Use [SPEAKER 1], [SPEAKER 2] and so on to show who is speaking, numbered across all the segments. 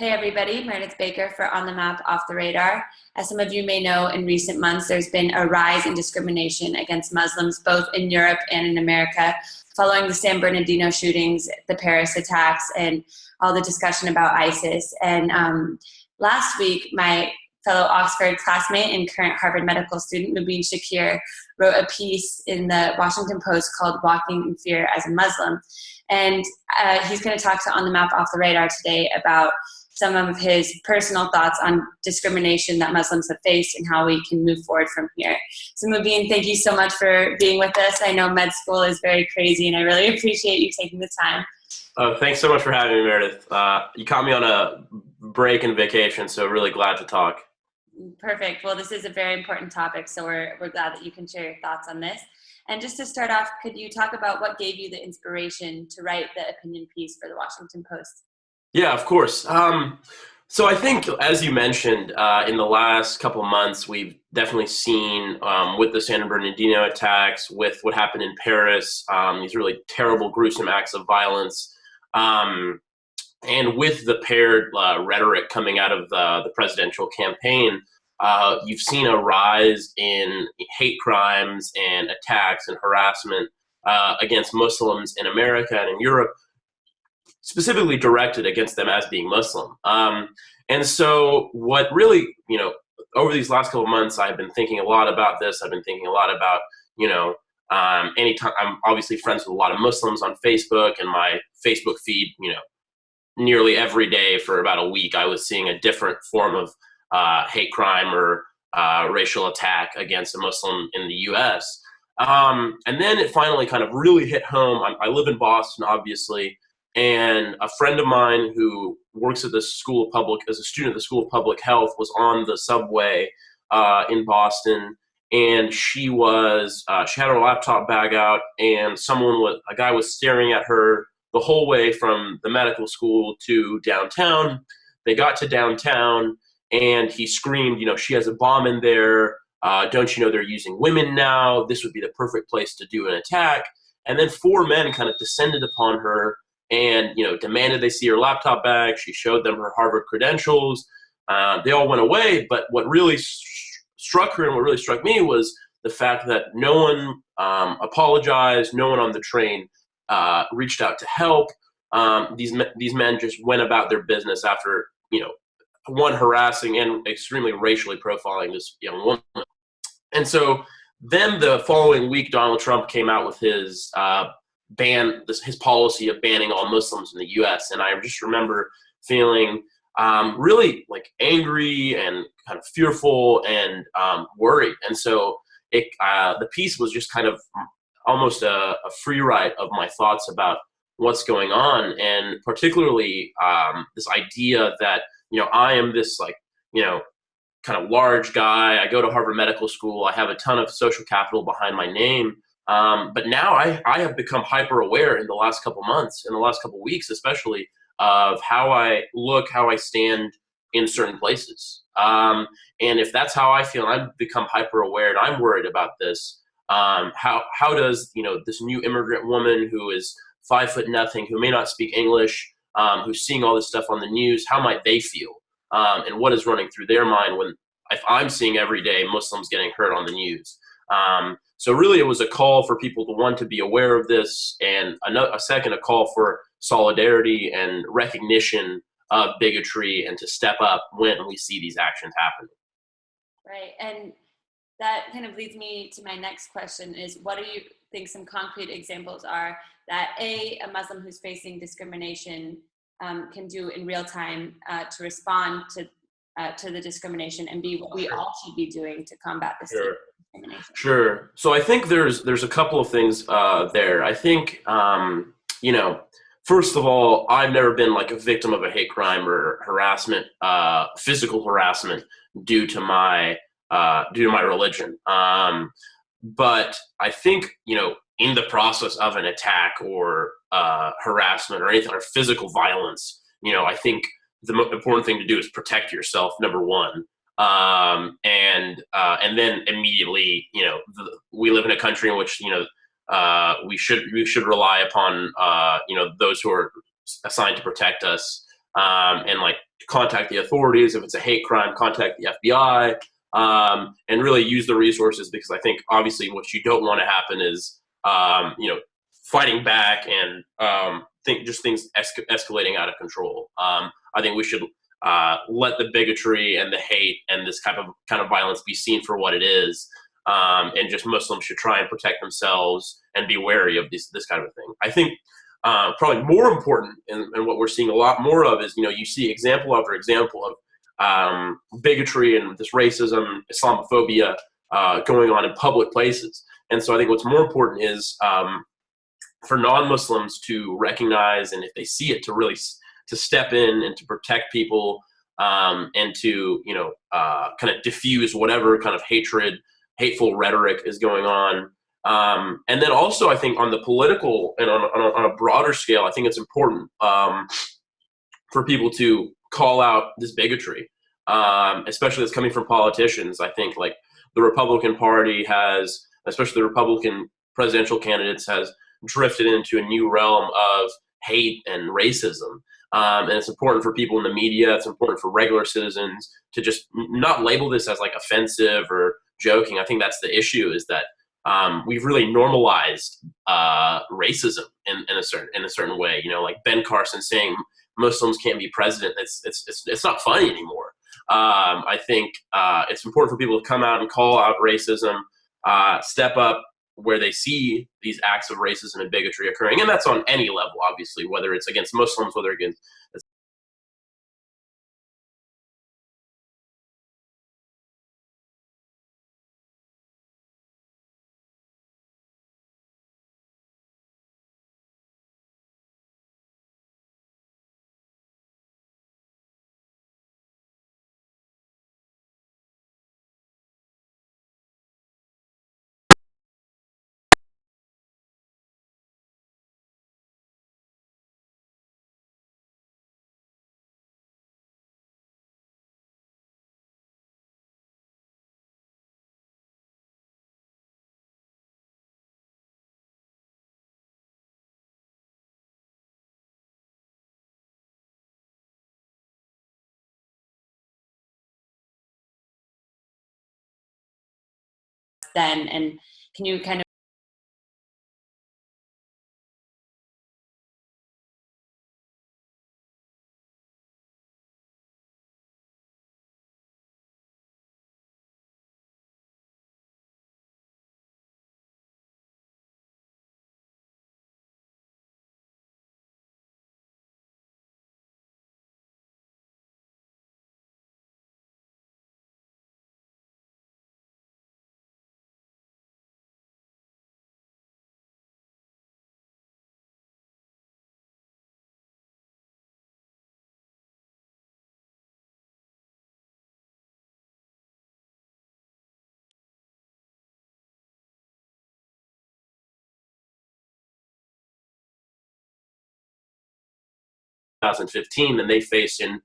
[SPEAKER 1] Hey everybody, Meredith Baker for On the Map, Off the Radar. As some of you may know, in recent months there's been a rise in discrimination against Muslims both in Europe and in America following the San Bernardino shootings, the Paris attacks, and all the discussion about ISIS. And last week, my fellow Oxford classmate and current Harvard medical student, Mubeen Shakir, wrote a piece in the Washington Post called Walking in Fear as a Muslim. And he's going to talk to On the Map, Off the Radar today about some of his personal thoughts on discrimination that Muslims have faced and how we can move forward from here. So Mubeen, thank you so much for being with us. I know med school is very crazy and I really appreciate you taking the time.
[SPEAKER 2] Thanks so much for having me, Meredith. You caught me on a break and vacation, so really glad to talk.
[SPEAKER 1] Perfect. Well, this is a very important topic, so we're glad that you can share your thoughts on this. And just to start off, could you talk about what gave you the inspiration to write the opinion piece for the Washington Post?
[SPEAKER 2] Yeah, of course. So I think, as you mentioned, in the last couple of months, we've definitely seen with the San Bernardino attacks, with what happened in Paris, these really terrible, gruesome acts of violence, and with the paired rhetoric coming out of the presidential campaign, you've seen a rise in hate crimes and attacks and harassment against Muslims in America and in Europe, specifically directed against them as being Muslim. And so what really, over these last couple of months, I've been thinking a lot about this. I've been thinking a lot about, anytime I'm obviously friends with a lot of Muslims on Facebook, and my Facebook feed, nearly every day for about a week, I was seeing a different form of hate crime or racial attack against a Muslim in the US. And then it finally kind of really hit home. I live in Boston, obviously. And a friend of mine who works at the School of Public, as a student at the School of Public Health, was on the subway in Boston, and she had her laptop bag out, and a guy was staring at her the whole way from the medical school to downtown. They got to downtown, and he screamed, "She has a bomb in there. Don't you know they're using women now? This would be the perfect place to do an attack." And then four men kind of descended upon her and demanded they see her laptop bag. She showed them her Harvard credentials. They all went away, but what really struck her and what really struck me was the fact that no one apologized, no one on the train reached out to help. These men just went about their business after, one, harassing and extremely racially profiling this young woman. And so then the following week, Donald Trump came out with his his policy of banning all Muslims in the U.S. And I just remember feeling really angry and kind of fearful and worried. And so the piece was just kind of almost a free write of my thoughts about what's going on, and particularly this idea that I am this kind of large guy. I go to Harvard Medical School. I have a ton of social capital behind my name. But now I have become hyper aware in the last couple months, in the last couple weeks, especially, of how I look, how I stand in certain places. And if that's how I feel, I've become hyper aware and I'm worried about this. How does, this new immigrant woman who is 5'0", who may not speak English, who's seeing all this stuff on the news, how might they feel? And what is running through their mind if I'm seeing every day Muslims getting hurt on the news? So really it was a call for people to be aware of this, and a call for solidarity and recognition of bigotry, and to step up when we see these actions happen.
[SPEAKER 1] Right. And that kind of leads me to my next question is, what do you think some concrete examples are that a Muslim who's facing discrimination can do in real time to respond to the discrimination, and B, what we all should be doing to combat this discrimination?
[SPEAKER 2] Sure. So I think there's a couple of things there. I think, first of all, I've never been a victim of a hate crime or harassment, physical harassment due to my religion. But I think, in the process of an attack or harassment or anything, or physical violence, I think the most important thing to do is protect yourself, number one. And then immediately, we live in a country in which, we should rely upon, those who are assigned to protect us, and like contact the authorities. If it's a hate crime, contact the FBI, and really use the resources, because I think obviously what you don't want to happen is, fighting back and just things escalating out of control. I think we should let the bigotry and the hate and this kind of violence be seen for what it is, and just Muslims should try and protect themselves and be wary of this kind of thing. I think probably more important, and what we're seeing a lot more of is, you see example after example of bigotry and this racism, Islamophobia going on in public places. And so I think what's more important is for non-Muslims to recognize, and if they see it, to really to step in and to protect people, and to kind of diffuse whatever kind of hateful rhetoric is going on. And then also, I think on the political and on a broader scale, I think it's important for people to call out this bigotry, especially that's coming from politicians. I think like the Republican Party has, especially the Republican presidential candidates, has drifted into a new realm of hate and racism. And it's important for people in the media, it's important for regular citizens to just not label this as like offensive or joking. I think that's the issue, is that we've really normalized racism in a certain way. Like Ben Carson saying Muslims can't be president. It's not funny anymore. I think it's important for people to come out and call out racism, step up where they see these acts of racism and bigotry occurring, and that's on any level, obviously, whether it's against Muslims, whether against
[SPEAKER 1] 2010, and can you kind of
[SPEAKER 2] 2015 than they face in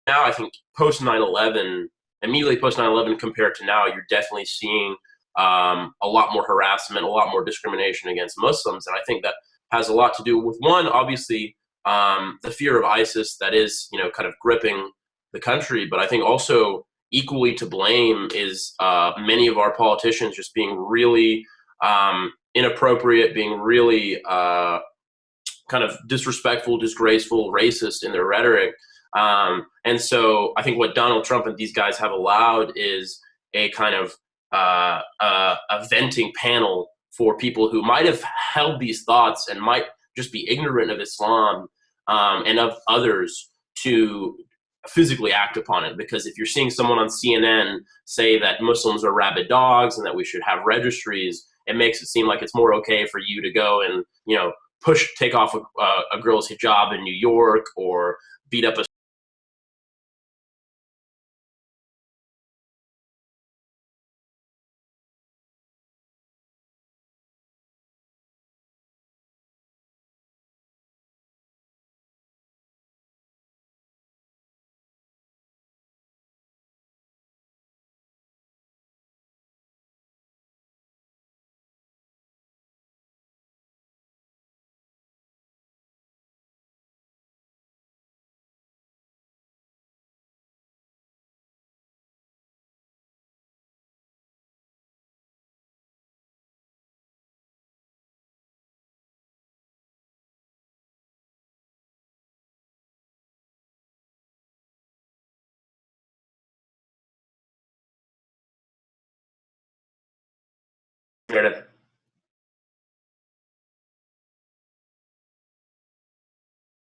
[SPEAKER 2] now. I think post 9/11, immediately post 9/11 compared to now, you're definitely seeing a lot more harassment, a lot more discrimination against Muslims. And I think that has a lot to do with, one, obviously, the fear of ISIS that is, kind of gripping the country. But I think also equally to blame is many of our politicians just being really inappropriate, being really kind of disrespectful, disgraceful, racist in their rhetoric. And so I think what Donald Trump and these guys have allowed is a kind of a venting panel for people who might have held these thoughts and might just be ignorant of Islam, and of others, to physically act upon it. Because if you're seeing someone on CNN say that Muslims are rabid dogs and that we should have registries, it makes it seem like it's more okay for you to go and, take off a girl's hijab in New York, or beat up a